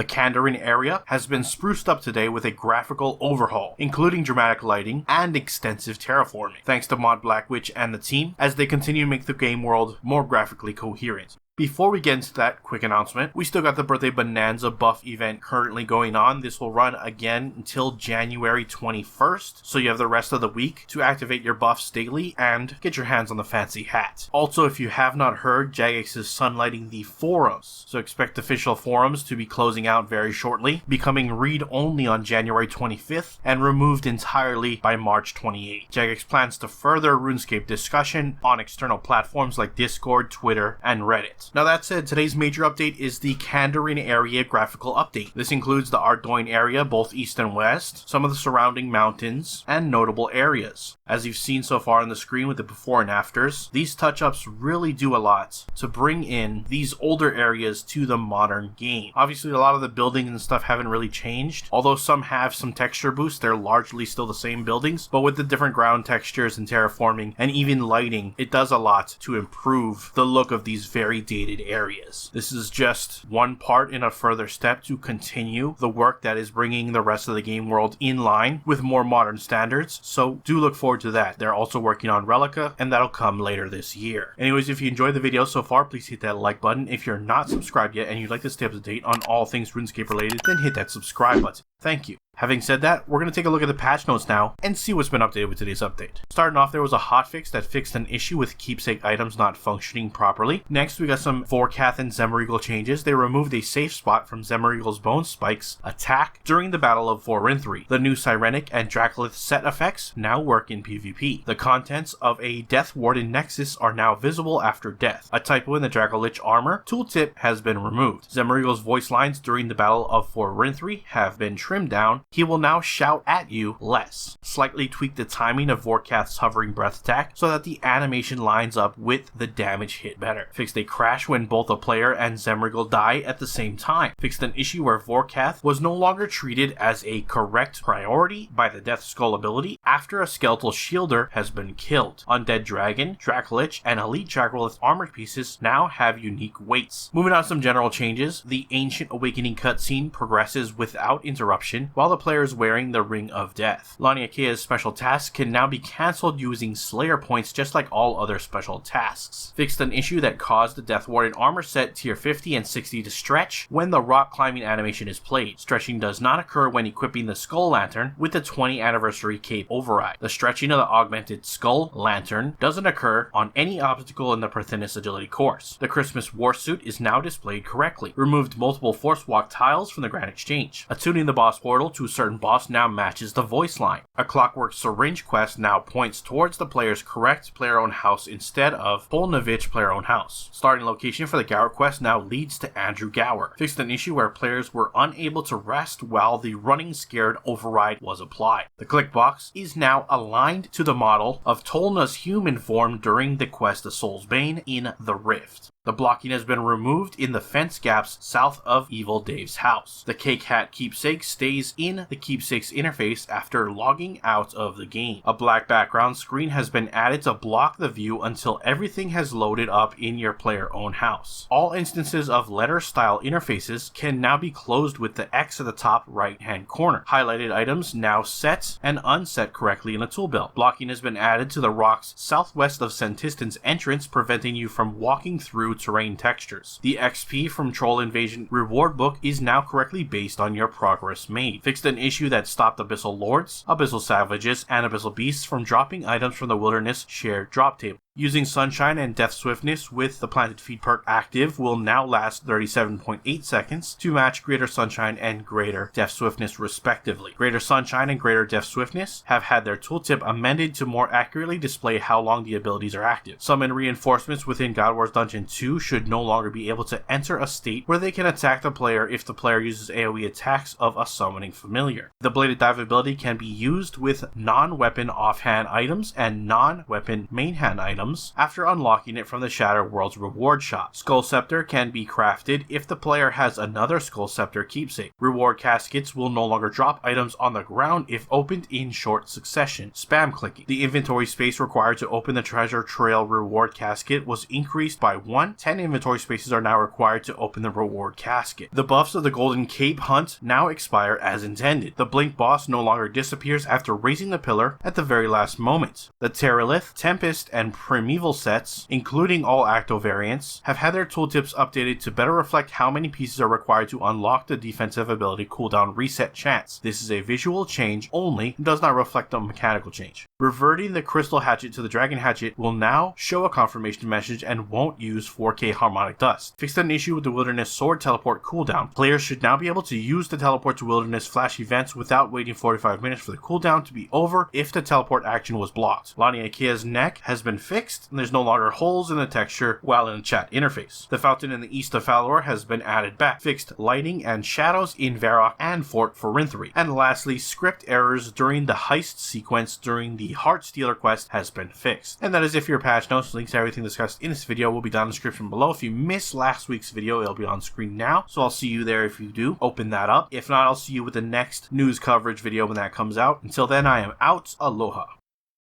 The Kandarin area has been spruced up today with a graphical overhaul, including dramatic lighting and extensive terraforming, thanks to Mod Black Witch and the team, as they continue to make the game world more graphically coherent. Before we get into that quick announcement, we still got the birthday Bonanza buff event currently going on. This will run again until January 21st, so you have the rest of the week to activate your buffs daily and get your hands on the fancy hat. Also, if you have not heard, Jagex is sunlighting the forums, so expect official forums to be closing out very shortly, becoming read-only on January 25th and removed entirely by March 28th. Jagex plans to further RuneScape discussion on external platforms like Discord, Twitter, and Reddit. Now that said, today's major update is the Kandarin area graphical update. This includes the Ardougne area, both east and west, some of the surrounding mountains, and notable areas. As you've seen so far on the screen with the before and afters, these touch-ups really do a lot to bring in these older areas to the modern game. Obviously, a lot of the buildings and stuff haven't really changed, although some have some texture boosts. They're largely still the same buildings, but with the different ground textures and terraforming and even lighting, it does a lot to improve the look of these very dated areas. This is just one part in a further step to continue the work that is bringing the rest of the game world in line with more modern standards, so do look forward to that. They're also working on Relica, and that'll come later this year. Anyways, if you enjoyed the video so far, please hit that like button. If you're not subscribed yet and you'd like to stay up to date on all things RuneScape related, then hit that subscribe button. Thank you. Having said that, we're going to take a look at the patch notes now and see what's been updated with today's update. Starting off, there was a hotfix that fixed an issue with keepsake items not functioning properly. Next, we got some Vorkath and Zemmereagle changes. They removed a safe spot from Zemmereagle's Bone Spike's attack during the Battle of Forinthry. The new Sirenic and Dracolith set effects now work in PvP. The contents of a Death Warden Nexus are now visible after death. A typo in the Dracolich armor tooltip has been removed. Zemmereagle's voice lines during the Battle of Forinthry have been trimmed down. He will now shout at you less. Slightly tweak the timing of Vorkath's hovering breath attack so that the animation lines up with the damage hit better. Fixed a crash when both a player and Zemmereagle die at the same time. Fixed an issue where Vorkath was no longer treated as a correct priority by the Death Skull ability after a skeletal shielder has been killed. Undead Dragon, Dracolich, and Elite Dracolith armored pieces now have unique weights. Moving on to some general changes, the Ancient Awakening cutscene progresses without interruption while the player is wearing the Ring of Death. Laniakea's special tasks can now be cancelled using Slayer points just like all other special tasks. Fixed an issue that caused the Death Warden armor set tier 50 and 60 to stretch when the rock climbing animation is played. Stretching does not occur when equipping the Skull Lantern with the 20th anniversary cape override. The stretching of the augmented Skull Lantern doesn't occur on any obstacle in the Perthinus agility course. The Christmas War Suit is now displayed correctly. Removed multiple Force Walk tiles from the Grand Exchange. Attuning the boss portal to a certain boss now matches the voice line. A Clockwork Syringe quest now points towards the player's correct player-owned house instead of Polnovich player-owned house. Starting location for the Gower quest now leads to Andrew Gower. Fixed an issue where players were unable to rest while the Running Scared override was applied. The click box is now aligned to the model of Tolna's human form during the quest of Soul's Bane in the Rift. The blocking has been removed in the fence gaps south of Evil Dave's house. The Cake Hat keepsake stays in the keepsake's interface after logging out of the game. A black background screen has been added to block the view until everything has loaded up in your player-owned house. All instances of letter-style interfaces can now be closed with the X at the top right-hand corner. Highlighted items now set and unset correctly in the tool belt. Blocking has been added to the rocks southwest of Sentiston's entrance, preventing you from walking through terrain textures. The XP from Troll Invasion reward book is now correctly based on your progress made. Fixed an issue that stopped Abyssal Lords, Abyssal Savages, and Abyssal Beasts from dropping items from the Wilderness shared drop table. Using Sunshine and Death Swiftness with the Planted Feet perk active will now last 37.8 seconds to match Greater Sunshine and Greater Death Swiftness respectively. Greater Sunshine and Greater Death Swiftness have had their tooltip amended to more accurately display how long the abilities are active. Summon reinforcements within God Wars Dungeon 2 should no longer be able to enter a state where they can attack the player if the player uses AoE attacks of a summoning familiar. The Bladed Dive ability can be used with non-weapon offhand items and non-weapon main hand items items after unlocking it from the Shattered World's reward shop. Skull Scepter can be crafted if the player has another Skull Scepter keepsake. Reward caskets will no longer drop items on the ground if opened in short succession. Spam clicking. The inventory space required to open the treasure trail reward casket was increased by 1. 10 inventory spaces are now required to open the reward casket. The buffs of the Golden Cape hunt now expire as intended. The Blink boss no longer disappears after raising the pillar at the very last moment. The Terralith, Tempest, and Primeval sets, including all Acto variants, have had their tooltips updated to better reflect how many pieces are required to unlock the defensive ability cooldown reset chance. This is a visual change only and does not reflect a mechanical change. Reverting the Crystal Hatchet to the Dragon Hatchet will now show a confirmation message and won't use 4K harmonic dust. Fixed an issue with the Wilderness Sword teleport cooldown. Players should now be able to use the teleport to Wilderness flash events without waiting 45 minutes for the cooldown to be over if the teleport action was blocked. Laniakea's neck has been fixed and there's no longer holes in the texture while in the chat interface. The fountain in the east of Falor has been added back. Fixed lighting and shadows in Varrock and Fort Forinthry. And lastly, script errors during the heist sequence during the Heartstealer quest has been fixed. And that is it for your patch notes. Links to everything discussed in this video will be down in the description below. If you missed last week's video, it'll be on screen now. So I'll see you there if you do. Open that up. If not, I'll see you with the next news coverage video when that comes out. Until then, I am out. Aloha.